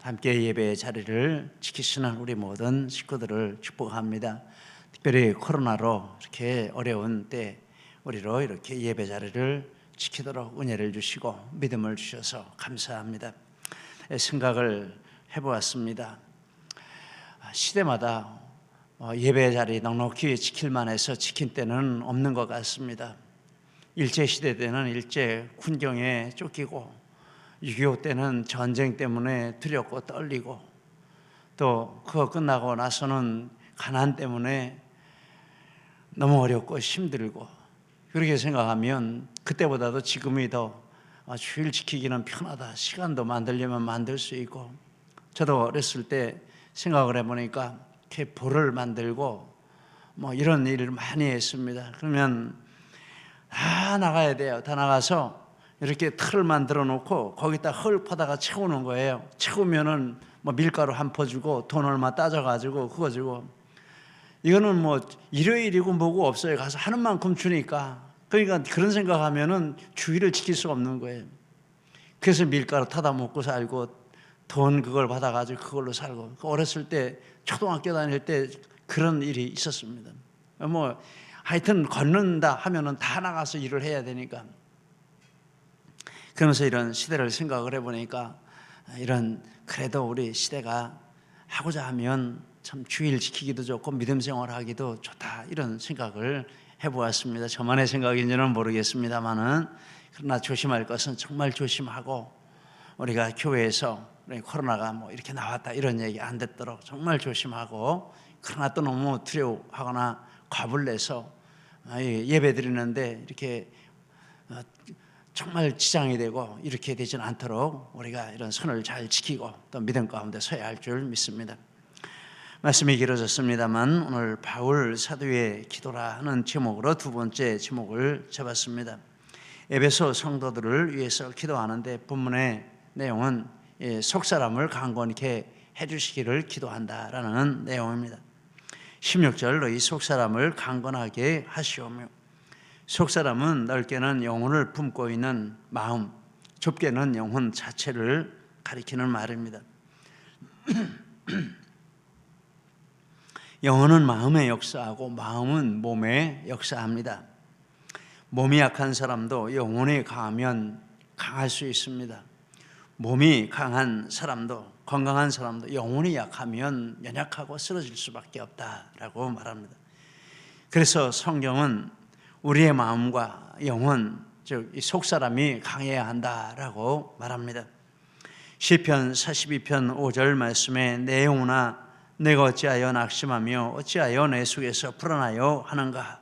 함께 예배의 자리를 지키시는 우리 모든 식구들을 축복합니다. 특별히 코로나로 이렇게 어려운 때 우리로 이렇게 예배 자리를 지키도록 은혜를 주시고 믿음을 주셔서 감사합니다. 생각을 해보았습니다. 시대마다 예배 자리 넉넉히 지킬만 해서 지킨 때는 없는 것 같습니다. 일제시대 때는 일제 군경에 쫓기고 6.25 때는 전쟁 때문에 두렵고 떨리고 또 그거 끝나고 나서는 가난 때문에 너무 어렵고 힘들고 그렇게 생각하면 그때보다도 지금이 더 주일 지키기는 편하다. 시간도 만들려면 만들 수 있고 저도 어렸을 때 생각을 해보니까 이렇게 볼을 만들고 이런 일을 많이 했습니다. 그러면 다 나가야 돼요. 다 나가서 이렇게 틀을 만들어 놓고 거기다 흙 퍼다가 채우는 거예요. 채우면은 밀가루 한 포 주고 돈 얼마 따져가지고 그거 주고 이거는 일요일이고 뭐고 없어요. 가서 하는 만큼 주니까. 그러니까 그런 생각하면은 주일을 지킬 수 없는 거예요. 그래서 밀가루 타다 먹고 살고 돈 그걸 받아가지고 그걸로 살고. 어렸을 때 초등학교 다닐 때 그런 일이 있었습니다. 하여튼 걷는다 하면은 다 나가서 일을 해야 되니까. 그러면서 이런 시대를 생각을 해보니까 그래도 우리 시대가 하고자 하면 참 주일 지키기도 좋고 믿음 생활하기도 좋다 이런 생각을 해보았습니다. 저만의 생각인지는 모르겠습니다만은 그러나 조심할 것은 정말 조심하고 우리가 교회에서 코로나가 이렇게 나왔다 이런 얘기 안 듣도록 정말 조심하고 그러나 또 너무 두려워하거나 겁을 내서 예배 드리는데 이렇게 정말 지장이 되고 이렇게 되지는 않도록 우리가 이런 선을 잘 지키고 또 믿음 가운데 서야 할 줄 믿습니다. 말씀이 길어졌습니다만 오늘 바울 사도의 기도라 하는 제목으로 두 번째 제목을 잡았습니다. 에베소 성도들을 위해서 기도하는데 본문의 내용은 속사람을 강건케 해주시기를 기도한다라는 내용입니다. 16절 너희 속사람을 강건하게 하시오며 속사람은 넓게는 영혼을 품고 있는 마음, 좁게는 영혼 자체를 가리키는 말입니다. 영혼은 마음에 역사하고 마음은 몸에 역사합니다. 몸이 약한 사람도 영혼이 강하면 강할 수 있습니다. 몸이 강한 사람도 건강한 사람도 영혼이 약하면 연약하고 쓰러질 수밖에 없다라고 말합니다. 그래서 성경은 우리의 마음과 영혼, 즉 속사람이 강해야 한다라고 말합니다. 시편 42편 5절 말씀에 내 영혼아 내가 어찌하여 낙심하며 어찌하여 내 속에서 불안하여 하는가.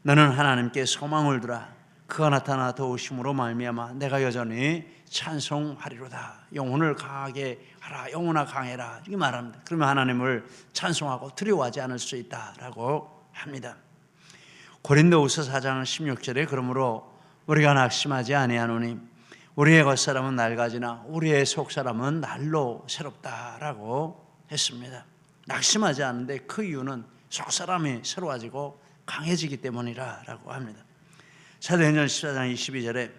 너는 하나님께 소망을 두라. 그가 나타나 도우심으로 말미암아 내가 여전히 찬송하리로다. 영혼을 강하게 하라. 영혼아 강해라. 이렇게 말합니다. 그러면 하나님을 찬송하고 두려워하지 않을 수 있다라고 합니다. 고린도후서 4장 16절에 그러므로 우리가 낙심하지 아니하노니 우리의 겉사람은 낡아지나 우리의 속사람은 날로 새롭다라고 했습니다. 낙심하지 않는데 그 이유는 속사람이 새로워지고 강해지기 때문이라고 합니다. 사도행전 14장 22절에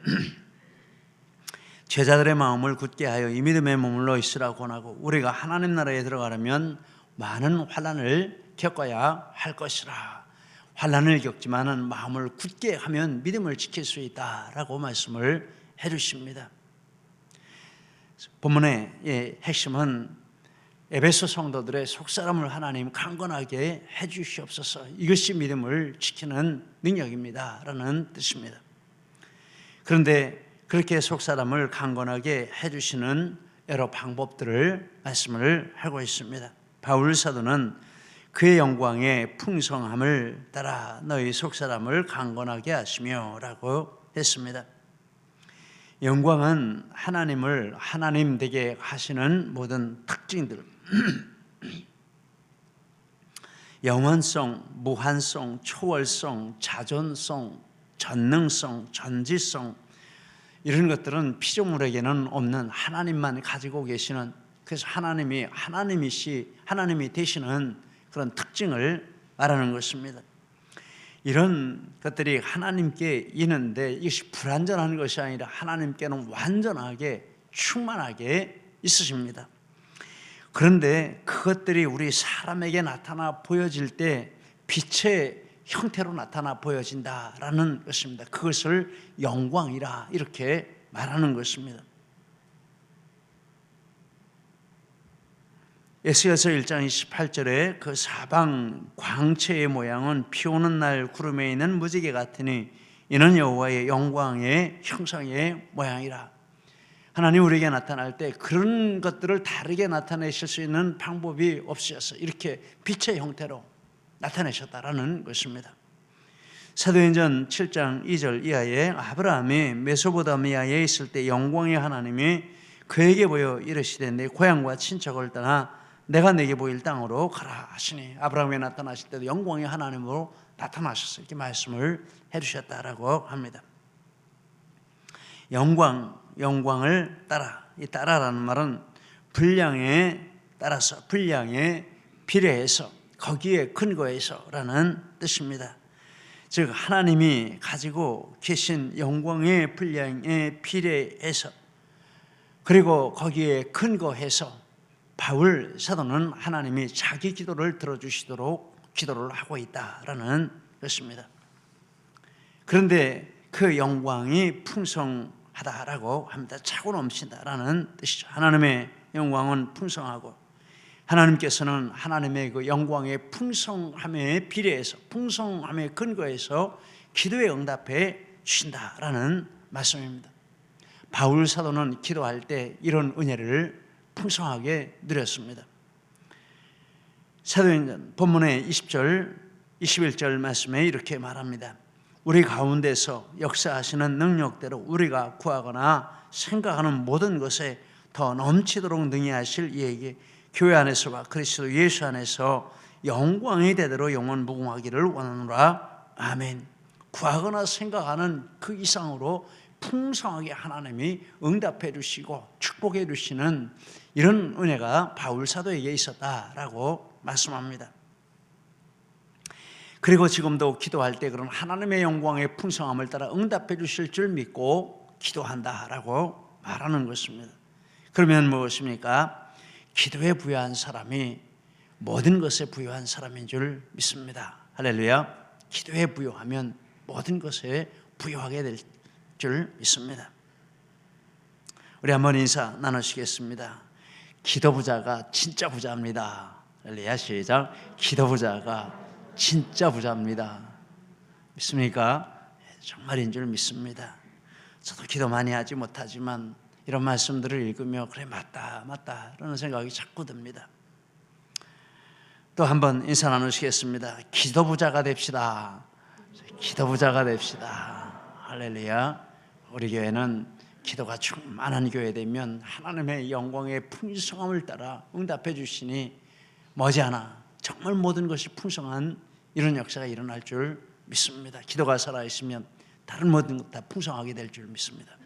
제자들의 마음을 굳게 하여 이 믿음에 머물러 있으라고 권하고 우리가 하나님 나라에 들어가려면 많은 환난을 겪어야 할 것이라. 환난을 겪지만은 마음을 굳게 하면 믿음을 지킬 수 있다라고 말씀을 해주십니다. 본문의 핵심은 에베소 성도들의 속사람을 하나님 강건하게 해주시옵소서. 이것이 믿음을 지키는 능력입니다 라는 뜻입니다. 그런데 그렇게 속사람을 강건하게 해주시는 여러 방법들을 말씀을 하고 있습니다. 바울 사도는 그의 영광의 풍성함을 따라 너희 속사람을 강건하게 하시며 라고 했습니다. 영광은 하나님을 하나님 되게 하시는 모든 특징들, 영원성, 무한성, 초월성, 자존성, 전능성, 전지성 이런 것들은 피조물에게는 없는 하나님만 가지고 계시는, 그래서 하나님이 되시는 그런 특징을 말하는 것입니다. 이런 것들이 하나님께 있는데 이것이 불완전한 것이 아니라 하나님께는 완전하게 충만하게 있으십니다. 그런데 그것들이 우리 사람에게 나타나 보여질 때 빛의 형태로 나타나 보여진다라는 것입니다. 그것을 영광이라 이렇게 말하는 것입니다. 에스겔서 1장 28절에 그 사방 광채의 모양은 피 오는 날 구름에 있는 무지개 같으니 이는 여호와의 영광의 형상의 모양이라. 하나님 우리에게 나타날 때 그런 것들을 다르게 나타내실 수 있는 방법이 없으셔서 이렇게 빛의 형태로 나타내셨다라는 것입니다. 사도행전 7장 2절 이하에 아브라함이 메소포타미아에 있을 때 영광의 하나님이 그에게 보여 이르시되 내 고향과 친척을 떠나 내가 내게 보일 땅으로 가라 하시니 아브라함에 나타나실 때도 영광의 하나님으로 나타나셨어요. 이렇게 말씀을 해주셨다라고 합니다. 영광을 따라, 이 따라라는 말은 분량에 따라서, 분량에 비례해서, 거기에 근거해서라는 뜻입니다. 즉 하나님이 가지고 계신 영광의 분량에 비례해서, 그리고 거기에 근거해서 바울 사도는 하나님이 자기 기도를 들어주시도록 기도를 하고 있다라는 것입니다. 그런데 그 영광이 풍성하다라고 합니다. 차고 넘친다라는 뜻이죠. 하나님의 영광은 풍성하고 하나님께서는 하나님의 그 영광의 풍성함에 비례해서, 풍성함에 근거해서 기도에 응답해 주신다라는 말씀입니다. 바울 사도는 기도할 때 이런 은혜를 풍성하게 누렸습니다. 사도행전 본문의 20절, 21절 말씀에 이렇게 말합니다. 우리 가운데서 역사하시는 능력대로 우리가 구하거나 생각하는 모든 것에 더 넘치도록 능히 하실 이에게 교회 안에서와 그리스도 예수 안에서 영광이 되도록 영원 무궁하기를 원하노라. 아멘. 구하거나 생각하는 그 이상으로 풍성하게 하나님이 응답해 주시고 축복해 주시는 이런 은혜가 바울 사도에게 있었다라고 말씀합니다. 그리고 지금도 기도할 때 그런 하나님의 영광의 풍성함을 따라 응답해 주실 줄 믿고 기도한다라고 말하는 것입니다. 그러면 무엇입니까? 기도에 부여한 사람이 모든 것에 부여한 사람인 줄 믿습니다. 할렐루야. 기도에 부여하면 모든 것에 부여하게 될 줄 믿습니다. 우리 한번 인사 나누시겠습니다. 기도 부자가 진짜 부자입니다. 할렐루야. 시작. 기도 부자가 진짜 부자입니다. 믿습니까? 정말인 줄 믿습니다. 저도 기도 많이 하지 못하지만 이런 말씀들을 읽으며 그래 맞다 그러는 생각이 자꾸 듭니다. 또 한번 인사 나누시겠습니다. 기도 부자가 됩시다. 기도 부자가 됩시다. 할렐루야. 우리 교회는 기도가 충만한 교회 되면 하나님의 영광의 풍성함을 따라 응답해 주시니 머지않아 정말 모든 것이 풍성한 이런 역사가 일어날 줄 믿습니다. 기도가 살아있으면 다른 모든 것 다 풍성하게 될 줄 믿습니다.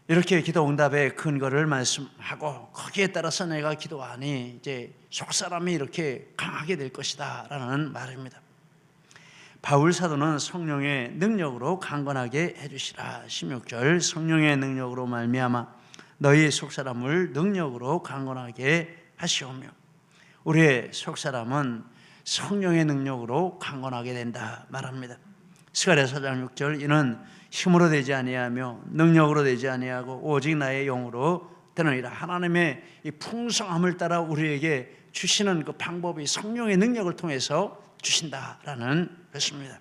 이렇게 기도 응답의 근거를 말씀하고 거기에 따라서 내가 기도하니 이제 속사람이 이렇게 강하게 될 것이다 라는 말입니다. 바울 사도는 성령의 능력으로 강건하게 해주시라. 16절 성령의 능력으로 말미암아 너희의 속사람을 능력으로 강건하게 하시오며, 우리의 속사람은 성령의 능력으로 강건하게 된다 말합니다. 스가랴 4장 6절 이는 힘으로 되지 아니하며 능력으로 되지 아니하고 오직 나의 영으로 되느니라. 하나님의 이 풍성함을 따라 우리에게 주시는 그 방법이 성령의 능력을 통해서 주신다라는 것입니다.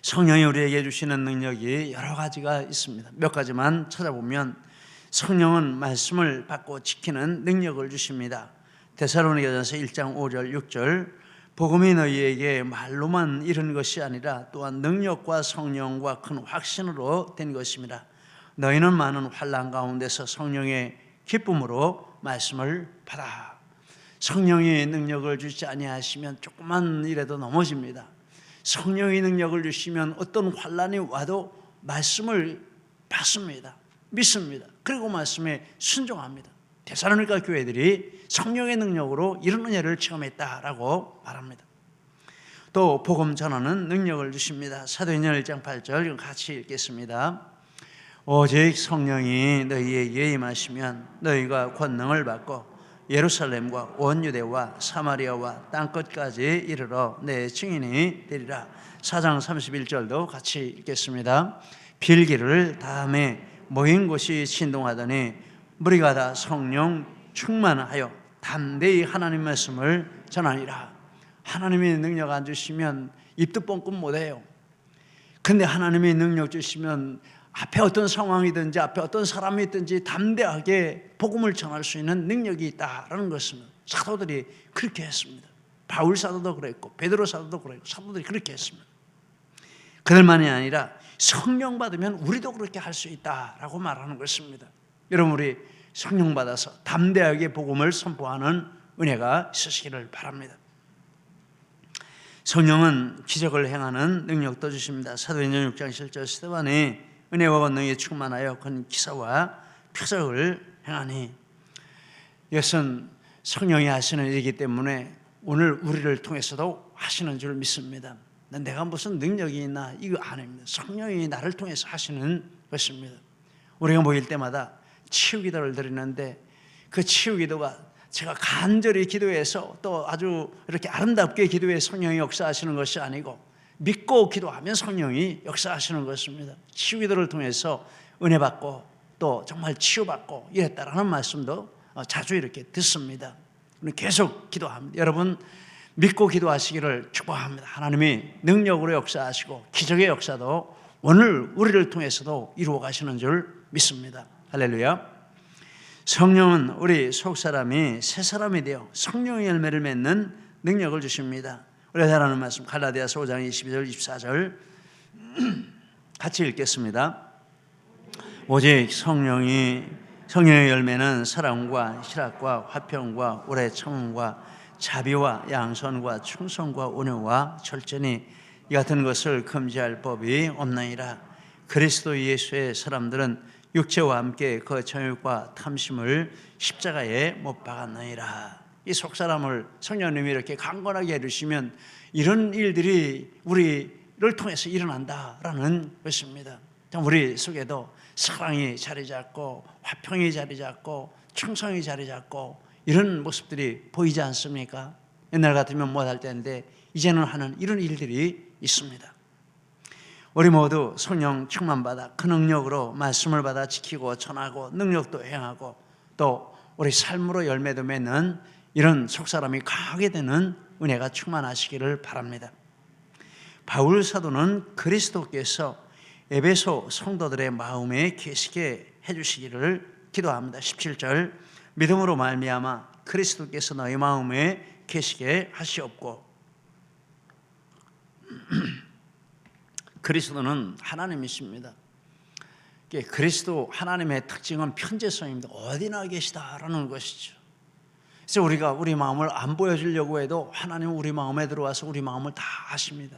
성령이 우리에게 주시는 능력이 여러 가지가 있습니다. 몇 가지만 찾아보면 성령은 말씀을 받고 지키는 능력을 주십니다. 데살로니가전서 1장 5절 6절 복음이 너희에게 말로만 이른 것이 아니라 또한 능력과 성령과 큰 확신으로 된 것입니다. 너희는 많은 환난 가운데서 성령의 기쁨으로 말씀을 받아. 성령의 능력을 주지 아니하시면 조금만 일에도 넘어집니다. 성령의 능력을 주시면 어떤 환난이 와도 말씀을 받습니다. 믿습니다. 그리고 말씀에 순종합니다. 데살로니가 교회들이 성령의 능력으로 이런 은혜를 체험했다라고 말합니다. 또 복음 전하는 능력을 주십니다. 사도행전 1장 8절 같이 읽겠습니다. 오직 성령이 너희에게 임하시면 너희가 권능을 받고 예루살렘과 온 유대와 사마리아와 땅끝까지 이르러 내 증인이 되리라. 4장 31절도 같이 읽겠습니다. 빌기를 다음에 모인 곳이 진동하더니 무리가 다 성령 충만하여 담대히 하나님 말씀을 전하니라. 하나님의 능력 안 주시면 입도 뻥끗 못해요. 근데 하나님의 능력 주시면 앞에 어떤 상황이든지 앞에 어떤 사람이 있든지 담대하게 복음을 전할 수 있는 능력이 있다라는 것은 사도들이 그렇게 했습니다. 바울 사도도 그랬고 베드로 사도도 그랬고 사도들이 그렇게 했습니다. 그들만이 아니라 성령 받으면 우리도 그렇게 할 수 있다라고 말하는 것입니다. 여러분, 우리 성령 받아서 담대하게 복음을 선포하는 은혜가 있으시기를 바랍니다. 성령은 기적을 행하는 능력도 주십니다. 사도행전 6장 7절 스데반이 은혜와 권능에 충만하여 큰 기사와 표적을 행하니, 이것은 성령이 하시는 일이기 때문에 오늘 우리를 통해서도 하시는 줄 믿습니다. 내가 무슨 능력이 있나 이거 아닙니다. 성령이 나를 통해서 하시는 것입니다. 우리가 모일 때마다 치유기도를 드리는데 그 치유기도가 제가 간절히 기도해서 또 아주 이렇게 아름답게 기도해 성령이 역사하시는 것이 아니고 믿고 기도하면 성령이 역사하시는 것입니다. 치유기도를 통해서 은혜 받고 또 정말 치유받고 이랬다라는 말씀도 자주 이렇게 듣습니다. 계속 기도합니다. 여러분, 믿고 기도하시기를 축복합니다. 하나님이 능력으로 역사하시고 기적의 역사도 오늘 우리를 통해서도 이루어 가시는 줄 믿습니다. 할렐루야. 성령은 우리 속사람이 새 사람이 되어 성령의 열매를 맺는 능력을 주십니다. 우리가 잘 아는 말씀 갈라디아서 5장 22절 24절 같이 읽겠습니다. 오직 성령의 열매는 사랑과 희락과 화평과 오래 참음과 자비와 양선과 충성과 온유와 절제니 이 같은 것을 금지할 법이 없나이다. 그리스도 예수의 사람들은 육체와 함께 그 정욕과 탐심을 십자가에 못 박았나이다. 이 속사람을 성령님이 이렇게 강건하게 해주시면 이런 일들이 우리를 통해서 일어난다라는 것입니다. 우리 속에도 사랑이 자리 잡고 화평이 자리 잡고 충성이 자리 잡고 이런 모습들이 보이지 않습니까? 옛날 같으면 못할 텐데 이제는 하는 이런 일들이 있습니다. 우리 모두 성령 충만받아 그 능력으로 말씀을 받아 지키고 전하고 능력도 행하고 또 우리 삶으로 열매도 맺는 이런 속사람이 강하게 되는 은혜가 충만하시기를 바랍니다. 바울 사도는 그리스도께서 에베소 성도들의 마음에 계시게 해주시기를 기도합니다. 17절 믿음으로 말미암아 그리스도께서 너희 마음에 계시게 하시옵고. 그리스도는 하나님이십니다. 그리스도 하나님의 특징은 편재성입니다. 어디나 계시다라는 것이죠. 그래서 우리가 우리 마음을 안 보여주려고 해도 하나님은 우리 마음에 들어와서 우리 마음을 다 아십니다.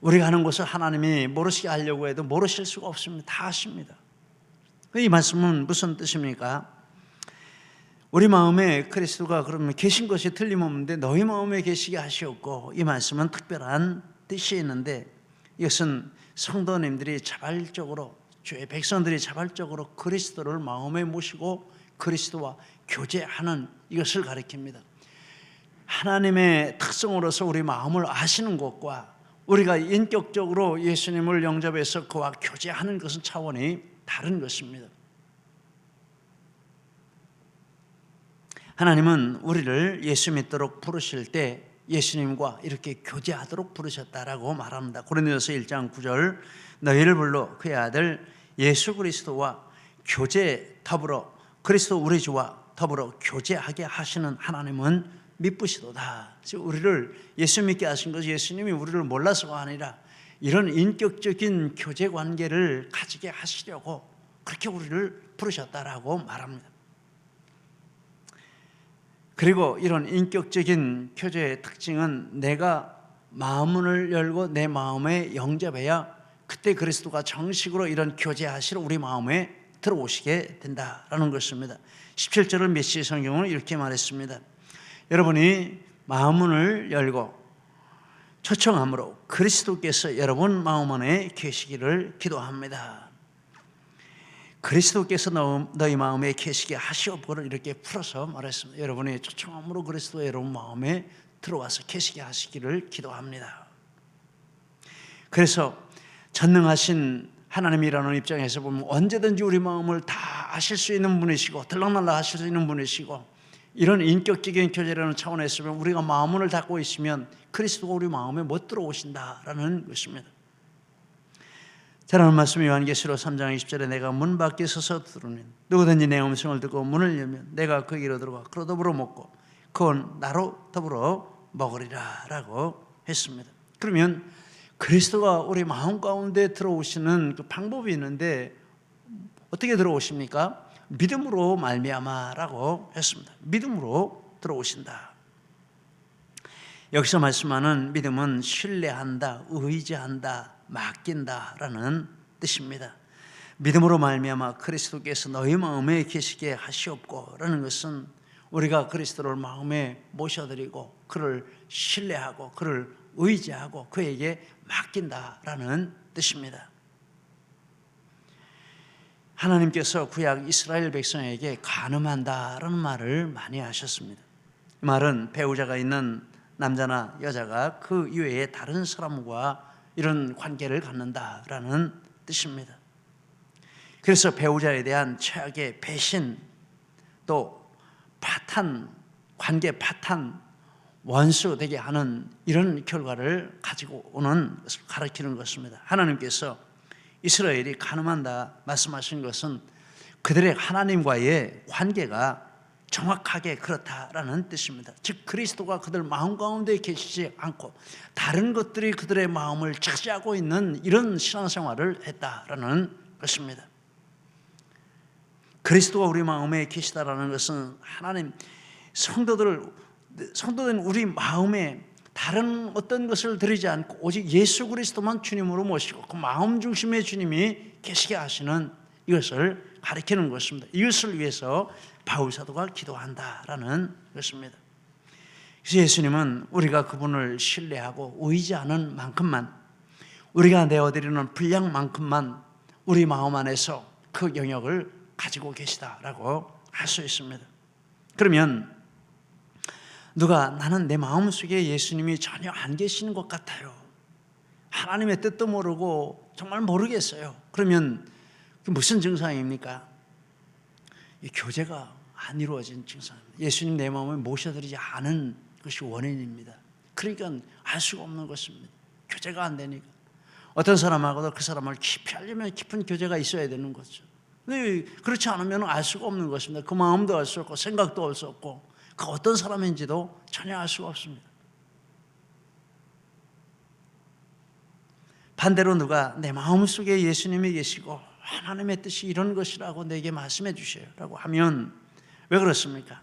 우리가 하는 것을 하나님이 모르시게 하려고 해도 모르실 수가 없습니다. 다 아십니다. 이 말씀은 무슨 뜻입니까? 우리 마음에 그리스도가 그러면 계신 것이 틀림없는데 너희 마음에 계시게 하시옵고, 이 말씀은 특별한 뜻이 있는데 이것은 성도님들이 자발적으로, 주의 백성들이 자발적으로 그리스도를 마음에 모시고 그리스도와 교제하는 이것을 가리킵니다. 하나님의 특성으로서 우리 마음을 아시는 것과 우리가 인격적으로 예수님을 영접해서 그와 교제하는 것은 차원이 다른 것입니다. 하나님은 우리를 예수 믿도록 부르실 때 예수님과 이렇게 교제하도록 부르셨다라고 말합니다. 고린도전서 1장 9절 너희를 불러 그의 아들 예수 그리스도와 교제 더불어 그리스도 우리 주와 더불어 교제하게 하시는 하나님은 미쁘시도다. 우리를 예수 믿게 하신 것이 예수님이 우리를 몰라서가 아니라 이런 인격적인 교제 관계를 가지게 하시려고 그렇게 우리를 부르셨다라고 말합니다. 그리고 이런 인격적인 교제의 특징은 내가 마음문을 열고 내 마음에 영접해야 그때 그리스도가 정식으로 이런 교제하시러 우리 마음에 들어오시게 된다라는 것입니다. 17절을 메시지 성경은 이렇게 말했습니다. 여러분이 마음문을 열고 초청함으로 그리스도께서 여러분 마음 안에 계시기를 기도합니다. 그리스도께서 너희 마음에 계시게 하시옵고를 이렇게 풀어서 말했습니다. 여러분의 초청함으로 그리스도 여러분 마음에 들어와서 계시게 하시기를 기도합니다. 그래서 전능하신 하나님이라는 입장에서 보면 언제든지 우리 마음을 다 아실 수 있는 분이시고 들락날락 하실 수 있는 분이시고, 이런 인격적인 교제라는 차원에서 보면 우리가 마음문을 닫고 있으면 그리스도가 우리 마음에 못 들어오신다라는 것입니다. 자라는 말씀이 요한계시록 3장 20절에 내가 문 밖에 서서 들으니 누구든지 내 음성을 듣고 문을 열면 내가 거기로 들어가 그로 더불어 먹고 그건 나로 더불어 먹으리라 라고 했습니다. 그러면 그리스도가 우리 마음 가운데 들어오시는 그 방법이 있는데 어떻게 들어오십니까? 믿음으로 말미암아라고 했습니다. 믿음으로 들어오신다. 여기서 말씀하는 믿음은 신뢰한다, 의지한다, 맡긴다라는 뜻입니다. 믿음으로 말미암아 그리스도께서 너희 마음에 계시게 하시옵고라는 것은 우리가 그리스도를 마음에 모셔드리고 그를 신뢰하고 그를 의지하고 그에게 맡긴다라는 뜻입니다. 하나님께서 구약 이스라엘 백성에게 간음한다라는 말을 많이 하셨습니다. 이 말은 배우자가 있는 남자나 여자가 그 이외에 다른 사람과 이런 관계를 갖는다라는 뜻입니다. 그래서 배우자에 대한 최악의 배신, 또 파탄, 관계 파탄, 원수 되게 하는 이런 결과를 가지고 오는 것을 가리키는 것입니다. 하나님께서 이스라엘이 간음한다 말씀하신 것은 그들의 하나님과의 관계가 정확하게 그렇다라는 뜻입니다. 즉 그리스도가 그들 마음 가운데 계시지 않고 다른 것들이 그들의 마음을 차지하고 있는 이런 신앙생활을 했다라는 것입니다. 그리스도가 우리 마음에 계시다라는 것은 하나님 성도된 우리 마음에 다른 어떤 것을 드리지 않고 오직 예수 그리스도만 주님으로 모시고 그 마음 중심의 주님이 계시게 하시는 이것을 가리키는 것입니다. 이것을 위해서 바울 사도가 기도한다라는 것입니다. 그래서 예수님은 우리가 그분을 신뢰하고 의지하는 만큼만, 우리가 내어드리는 분량만큼만 우리 마음 안에서 그 영역을 가지고 계시다라고 할 수 있습니다. 그러면 누가 나는 내 마음속에 예수님이 전혀 안 계시는 것 같아요, 하나님의 뜻도 모르고 정말 모르겠어요, 그러면 무슨 증상입니까? 이 교제가 안 이루어진 증상입니다. 예수님 내 마음에 모셔드리지 않은 것이 원인입니다. 그러니까 알 수가 없는 것입니다. 교제가 안 되니까. 어떤 사람하고도 그 사람을 깊이 알려면 깊은 교제가 있어야 되는 거죠. 그렇지 않으면 알 수가 없는 것입니다. 그 마음도 알 수 없고 생각도 알 수 없고 그 어떤 사람인지도 전혀 알 수가 없습니다. 반대로 누가 내 마음속에 예수님이 계시고 하나님의 뜻이 이런 것이라고 내게 말씀해 주셔요 라고 하면 왜 그렇습니까?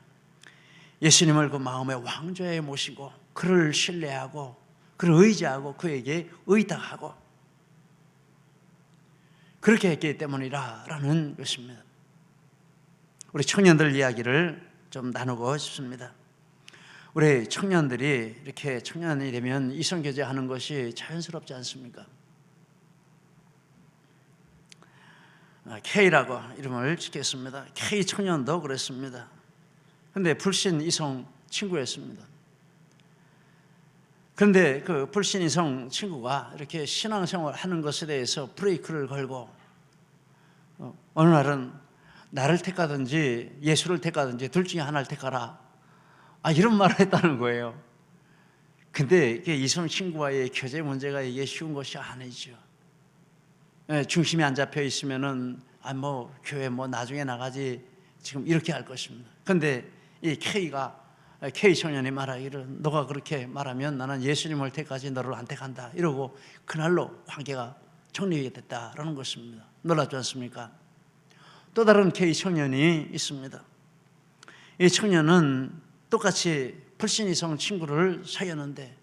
예수님을 그 마음의 왕좌에 모시고 그를 신뢰하고 그를 의지하고 그에게 의탁하고 그렇게 했기 때문이라는 것입니다. 우리 청년들 이야기를 좀 나누고 싶습니다. 우리 청년들이 이렇게 청년이 되면 이성교제 하는 것이 자연스럽지 않습니까? K라고 이름을 짓겠습니다. K 청년도 그랬습니다. 그런데 불신 이성 친구였습니다. 그런데 그 불신 이성 친구가 이렇게 신앙생활 하는 것에 대해서 브레이크를 걸고 어느 날은 나를 택하든지 예수를 택하든지 둘 중에 하나를 택하라, 이런 말을 했다는 거예요. 근데 이성 친구와의 교제 문제가 이게 쉬운 것이 아니죠. 중심이 안 잡혀 있으면은 교회 나중에 나가지 지금 이렇게 할 것입니다. 그런데 이 K 청년이 말하기를 너가 그렇게 말하면 나는 예수님을 택하지 너를 안 택한다 이러고 그날로 관계가 정리가 됐다라는 것입니다. 놀랍지 않습니까? 또 다른 K 청년이 있습니다. 이 청년은 똑같이 불신이성 친구를 사귀었는데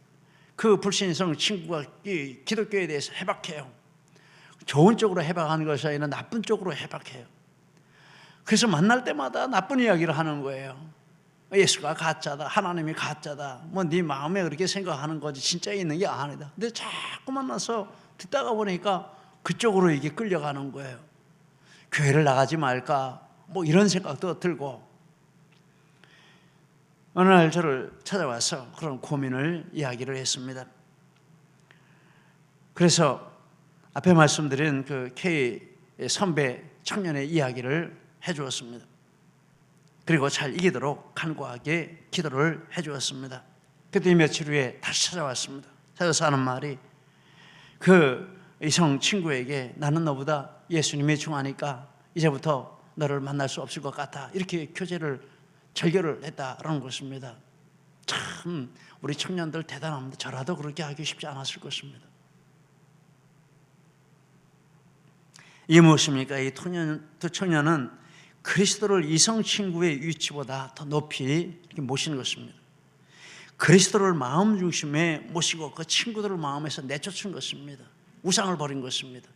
그 불신이성 친구가 이 기독교에 대해서 해박해요. 좋은 쪽으로 해박하는 것이 아니라 나쁜 쪽으로 해박해요. 그래서 만날 때마다 나쁜 이야기를 하는 거예요. 예수가 가짜다, 하나님이 가짜다, 뭐 네 마음에 그렇게 생각하는 거지 진짜 있는 게 아니다. 근데 자꾸 만나서 듣다가 보니까 그쪽으로 이게 끌려가는 거예요. 교회를 나가지 말까 뭐 이런 생각도 들고, 어느 날 저를 찾아와서 그런 고민을 이야기를 했습니다. 그래서 앞에 말씀드린 그 K 선배 청년의 이야기를 해주었습니다. 그리고 잘 이기도록 간곡하게 기도를 해주었습니다. 그때 며칠 후에 다시 찾아왔습니다. 찾아서 하는 말이, 그 이성 친구에게 나는 너보다 예수님이 중하니까 이제부터 너를 만날 수 없을 것 같아, 이렇게 절교를 했다라는 것입니다. 참 우리 청년들 대단합니다. 저라도 그렇게 하기 쉽지 않았을 것입니다. 이게 무엇입니까? 이 두 청년은 그리스도를 이성 친구의 위치보다 더 높이 이렇게 모시는 것입니다. 그리스도를 마음 중심에 모시고 그 친구들을 마음에서 내쫓은 것입니다. 우상을 버린 것입니다.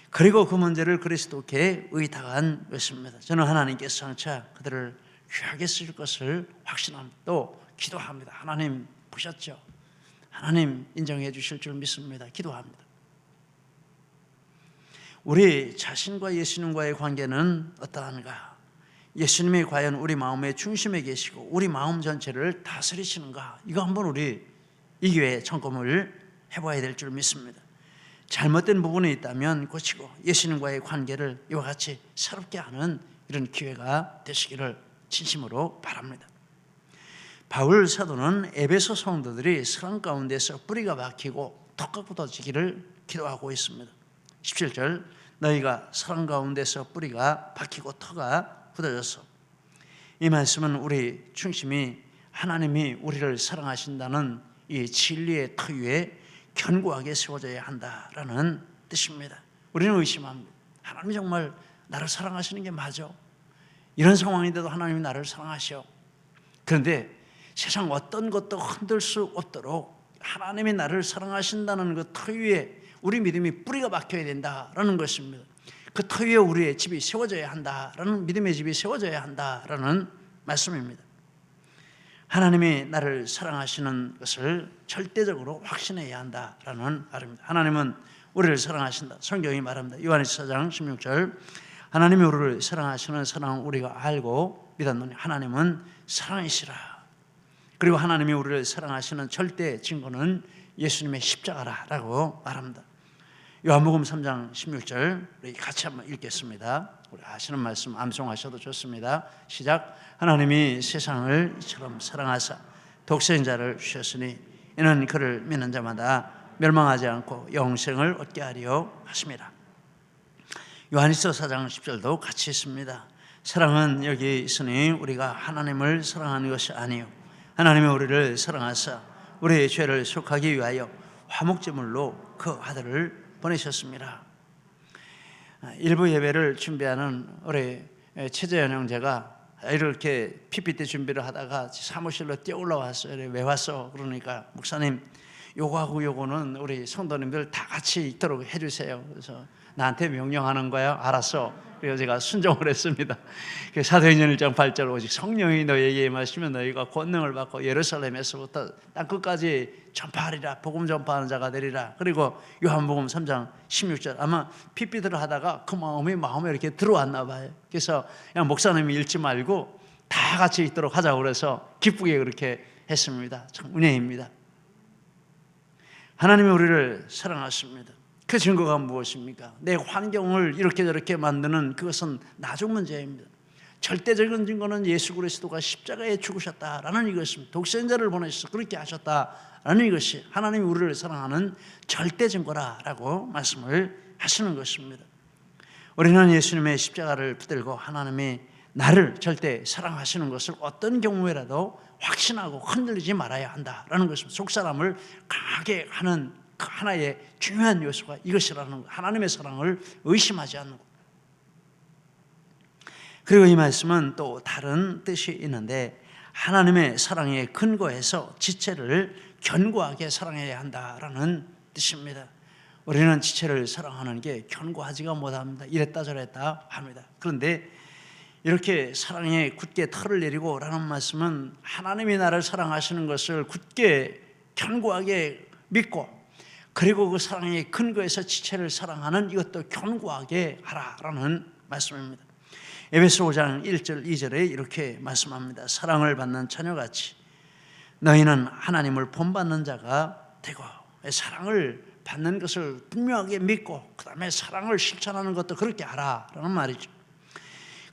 그리고 그 문제를 그리스도께 의탁한 것입니다. 저는 하나님께서 장차 그들을 귀하게 쓰실 것을 확신합니다. 또 기도합니다. 하나님 보셨죠? 하나님 인정해 주실 줄 믿습니다. 기도합니다. 우리 자신과 예수님과의 관계는 어떠한가? 예수님이 과연 우리 마음의 중심에 계시고 우리 마음 전체를 다스리시는가? 이거 한번 우리 이 교회에 점검을 해봐야 될 줄 믿습니다. 잘못된 부분이 있다면 고치고 예수님과의 관계를 이와 같이 새롭게 하는 이런 기회가 되시기를 진심으로 바랍니다. 바울 사도는 에베소 성도들이 사랑 가운데서 뿌리가 박히고 턱 굳어지기를 기도하고 있습니다. 17절, 너희가 사랑 가운데서 뿌리가 박히고 터가 굳어져서, 이 말씀은 우리 중심이 하나님이 우리를 사랑하신다는 이 진리의 터 위에 견고하게 세워져야 한다라는 뜻입니다. 우리는 의심합니다. 하나님이 정말 나를 사랑하시는 게 맞아? 이런 상황인데도 하나님이 나를 사랑하셔. 그런데 세상 어떤 것도 흔들 수 없도록 하나님이 나를 사랑하신다는 그 터 위에 우리 믿음이 뿌리가 박혀야 된다라는 것입니다. 그 터 위에 우리의 집이 세워져야 한다라는, 믿음의 집이 세워져야 한다라는 말씀입니다. 하나님이 나를 사랑하시는 것을 절대적으로 확신해야 한다라는 말입니다. 하나님은 우리를 사랑하신다. 성경이 말합니다. 요한일서 4장 16절, 하나님이 우리를 사랑하시는 사랑을 우리가 알고 믿었노니 하나님은 사랑이시라. 그리고 하나님이 우리를 사랑하시는 절대 증거는 예수님의 십자가라고 말합니다. 요한복음 3장 16절 우리 같이 한번 읽겠습니다. 우리 아시는 말씀 암송하셔도 좋습니다. 시작. 하나님이 세상을 이처럼 사랑하사 독생자를 주셨으니 이는 그를 믿는 자마다 멸망하지 않고 영생을 얻게 하려 하심이라. 요한일서 4장 10절도 같이 있습니다. 사랑은 여기 있으니 우리가 하나님을 사랑하는 것이 아니요 하나님이 우리를 사랑하사 우리의 죄를 속하기 위하여 화목제물로 그 아들을 보내셨습니다. 일부 예배를 준비하는 우리 최재현 형제가 이렇게 PPT 준비를 하다가 사무실로 뛰어 올라왔어요. 왜 왔어? 그러니까 목사님 요거하고 요거는 우리 성도님들 다 같이 읽도록 해주세요. 그래서 나한테 명령하는 거야? 알았어. 그래서 제가 순종을 했습니다. 사도행전 1장 8절, 오직 성령이 너희에게 임하시면 너희가 권능을 받고 예루살렘에서부터 땅끝까지 전파하리라. 복음 전파하는 자가 되리라. 그리고 요한복음 3장 16절, 아마 PPT를 하다가 그 마음에 이렇게 들어왔나 봐요. 그래서 그냥 목사님이 읽지 말고 다 같이 읽도록 하자고 그래서 기쁘게 그렇게 했습니다. 참 은혜입니다. 하나님이 우리를 사랑하십니다. 그 증거가 무엇입니까? 내 환경을 이렇게 저렇게 만드는 그것은 나중 문제입니다. 절대적인 증거는 예수 그리스도가 십자가에 죽으셨다라는 이것입니다. 독생자를 보내셔서 그렇게 하셨다라는 이것이 하나님이 우리를 사랑하는 절대 증거라고 말씀을 하시는 것입니다. 우리는 예수님의 십자가를 붙들고 하나님이 나를 절대 사랑하시는 것을 어떤 경우에라도 확신하고 흔들리지 말아야 한다라는 것입니다. 속사람을 강하게 하는 그 하나의 중요한 요소가 이것이라는 것, 하나님의 사랑을 의심하지 않는 것. 그리고 이 말씀은 또 다른 뜻이 있는데, 하나님의 사랑에 근거해서 지체를 견고하게 사랑해야 한다라는 뜻입니다. 우리는 지체를 사랑하는 게 견고하지가 못합니다. 이랬다 저랬다 합니다. 그런데 이렇게 사랑에 굳게 털을 내리고 라는 말씀은 하나님이 나를 사랑하시는 것을 굳게 견고하게 믿고, 그리고 그 사랑의 근거에서 지체를 사랑하는 이것도 견고하게 하라라는 말씀입니다. 에베소 5장 1절 2절에 이렇게 말씀합니다. 사랑을 받는 자녀같이 너희는 하나님을 본받는 자가 되고, 사랑을 받는 것을 분명하게 믿고 그 다음에 사랑을 실천하는 것도 그렇게 하라라는 말이죠.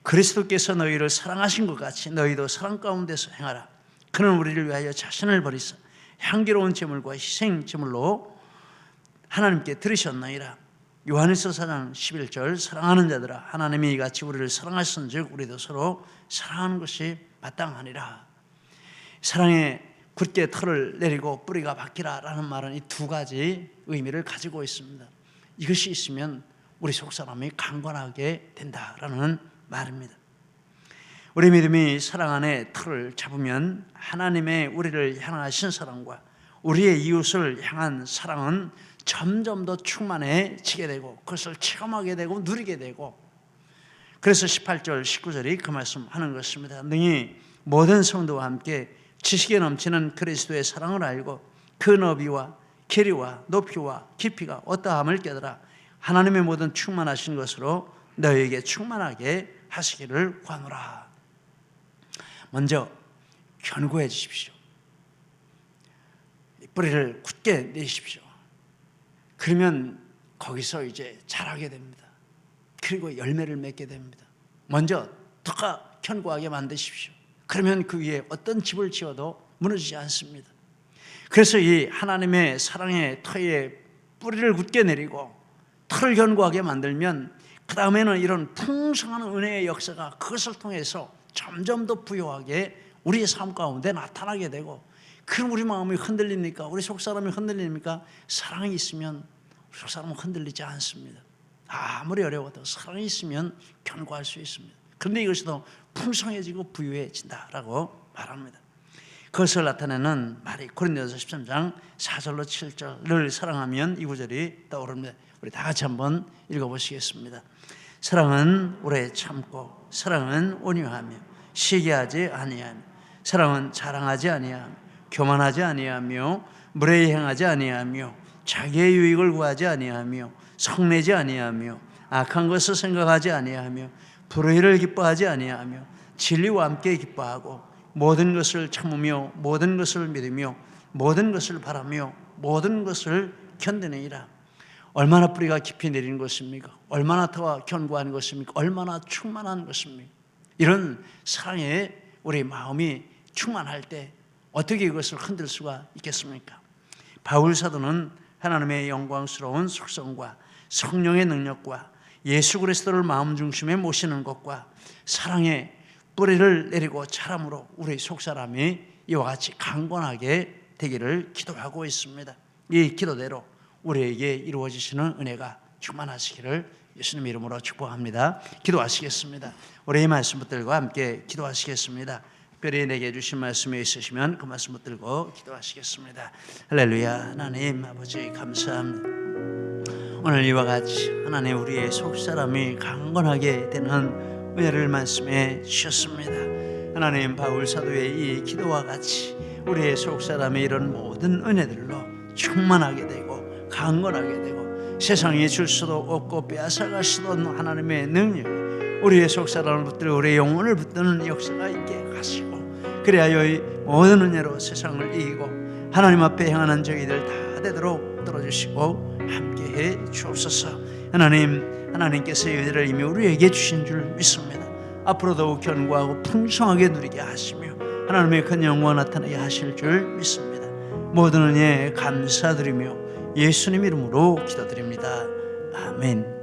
그리스도께서 너희를 사랑하신 것 같이 너희도 사랑 가운데서 행하라. 그는 우리를 위하여 자신을 버리사 향기로운 제물과 희생 제물로 하나님께 드리셨나이다. 요한일서 4장 11절 사랑하는 자들아 하나님이 이같이 우리를 사랑하신즉 우리도 서로 사랑하는 것이 마땅하니라. 사랑에 굳게 털을 내리고 뿌리가 박히라라는 말은 이 두 가지 의미를 가지고 있습니다. 이것이 있으면 우리 속사람이 강건하게 된다라는 말입니다. 우리 믿음이 사랑 안에 털을 잡으면 하나님의 우리를 향하신 사랑과 우리의 이웃을 향한 사랑은 점점 더 충만해지게 되고 그것을 체험하게 되고 누리게 되고, 그래서 18절 19절이 그 말씀하는 것입니다. 능히 모든 성도와 함께 지식에 넘치는 그리스도의 사랑을 알고 그 너비와 길이와 높이와 깊이가 어떠함을 깨달아 하나님의 모든 충만하신 것으로 너희에게 충만하게 하시기를 구하노라. 먼저 견고해지십시오. 뿌리를 굳게 내십시오. 그러면 거기서 이제 자라게 됩니다. 그리고 열매를 맺게 됩니다. 먼저 더 견고하게 만드십시오. 그러면 그 위에 어떤 집을 지어도 무너지지 않습니다. 그래서 이 하나님의 사랑의 터에 뿌리를 굳게 내리고 털을 견고하게 만들면 그 다음에는 이런 풍성한 은혜의 역사가 그것을 통해서 점점 더 부유하게 우리의 삶 가운데 나타나게 되고, 그럼 우리 마음이 흔들립니까? 우리 속사람이 흔들립니까? 사랑이 있으면 우리 속사람은 흔들리지 않습니다. 아무리 어려워도 사랑이 있으면 견고할 수 있습니다. 그런데 이것이 더 풍성해지고 부유해진다라고 말합니다. 그것을 나타내는 말이 고린도전서 13장 4절로 7절을 사랑하면 이 구절이 떠오릅니다. 우리 다 같이 한번 읽어보시겠습니다. 사랑은 오래 참고 사랑은 온유하며 시기하지 아니하며 사랑은 자랑하지 아니하며 교만하지 아니하며 무례히 행하지 아니하며 자기의 유익을 구하지 아니하며 성내지 아니하며 악한 것을 생각하지 아니하며 불의를 기뻐하지 아니하며 진리와 함께 기뻐하고 모든 것을 참으며 모든 것을 믿으며 모든 것을 바라며 모든 것을 견디느니라. 얼마나 뿌리가 깊이 내리는 것입니까? 얼마나 더 견고한 것입니까? 얼마나 충만한 것입니까? 이런 사랑에 우리 마음이 충만할 때 어떻게 이것을 흔들 수가 있겠습니까? 바울 사도는 하나님의 영광스러운 속성과 성령의 능력과 예수 그리스도를 마음 중심에 모시는 것과 사랑의 뿌리를 내리고 자람으로 우리 속사람이 이와 같이 강건하게 되기를 기도하고 있습니다. 이 기도대로 우리에게 이루어지시는 은혜가 충만하시기를 예수님 이름으로 축복합니다. 기도하시겠습니다. 우리 이 말씀 붙들고 함께 기도하시겠습니다. 특별히 내게 주신 말씀이 있으시면 그 말씀 붙들고 기도하시겠습니다. 할렐루야. 하나님 아버지 감사합니다. 오늘 이와 같이 하나님 우리의 속사람이 강건하게 되는 은혜를 말씀해 주셨습니다. 하나님 바울 사도의 이 기도와 같이 우리의 속사람의 이런 모든 은혜들로 충만하게 되고 강건하게 되고 세상이 줄 수도 없고 빼앗아갈 수도 없는 하나님의 능력이 우리의 속사람을 붙들고 우리의 영혼을 붙드는 역사가 있게 하시고, 그래야 이 모든 은혜로 세상을 이기고 하나님 앞에 행하는 저희들 다 되도록 들어주시고 함께해 주옵소서. 하나님께서 이 은혜를 이미 우리에게 주신 줄 믿습니다. 앞으로 더욱 견고하고 풍성하게 누리게 하시며 하나님의 큰 영광 나타나게 하실 줄 믿습니다. 모든 은혜 감사드리며 예수님 이름으로 기도드립니다. 아멘.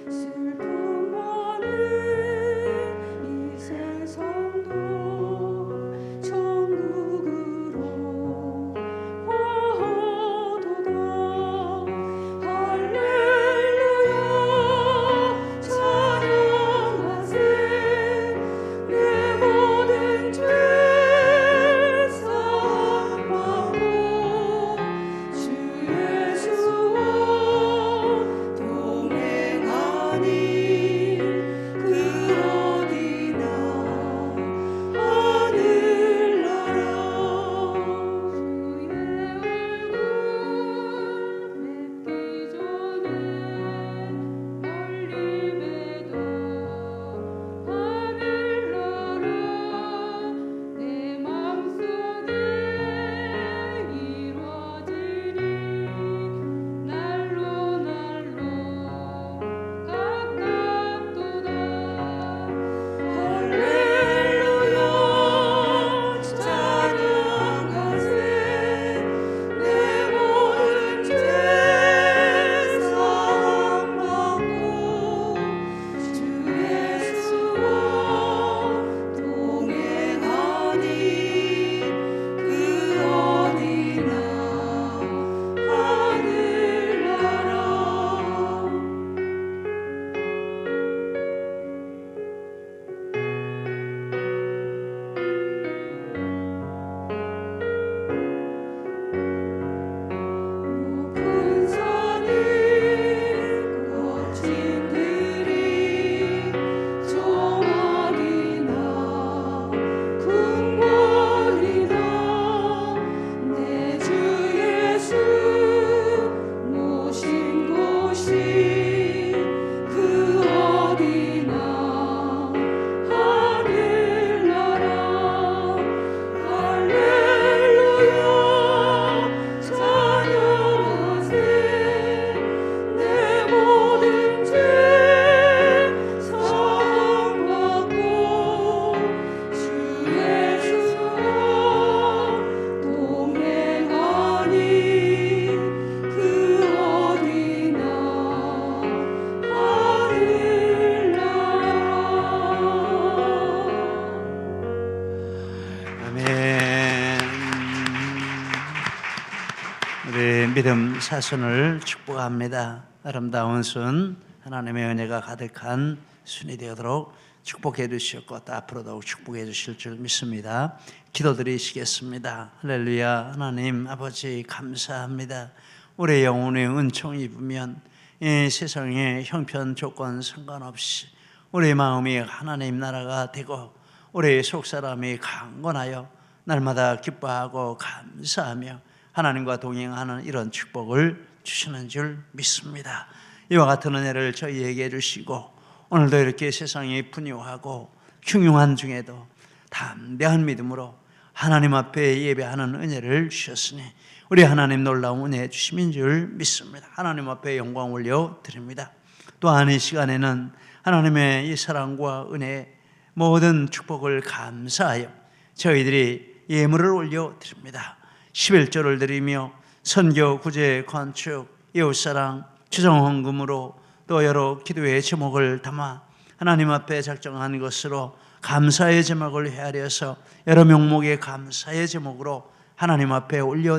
슬픔만을 우리 믿음 사순을 축복합니다. 아름다운 순, 하나님의 은혜가 가득한 순이 되도록 축복해 주셨고 또 앞으로도 축복해 주실 줄 믿습니다. 기도드리시겠습니다. 할렐루야. 하나님 아버지 감사합니다. 우리의 영혼의 은총 입으면 이 세상의 형편 조건 상관없이 우리의 마음이 하나님 나라가 되고 우리의 속사람이 강건하여 날마다 기뻐하고 감사하며 하나님과 동행하는 이런 축복을 주시는 줄 믿습니다. 이와 같은 은혜를 저희에게 주시고 오늘도 이렇게 세상이 분요하고 흉흉한 중에도 담대한 믿음으로 하나님 앞에 예배하는 은혜를 주셨으니 우리 하나님 놀라운 은혜 주심인 줄 믿습니다. 하나님 앞에 영광 올려드립니다. 또한 이 시간에는 하나님의 이 사랑과 은혜 모든 축복을 감사하여 저희들이 예물을 올려드립니다. 11조를 드리며 선교, 구제, 건축, 이웃사랑, 추정헌금으로 또 여러 기도의 제목을 담아 하나님 앞에 작정한 것으로 감사의 제목을 헤아려서 여러 명목의 감사의 제목으로 하나님 앞에 올려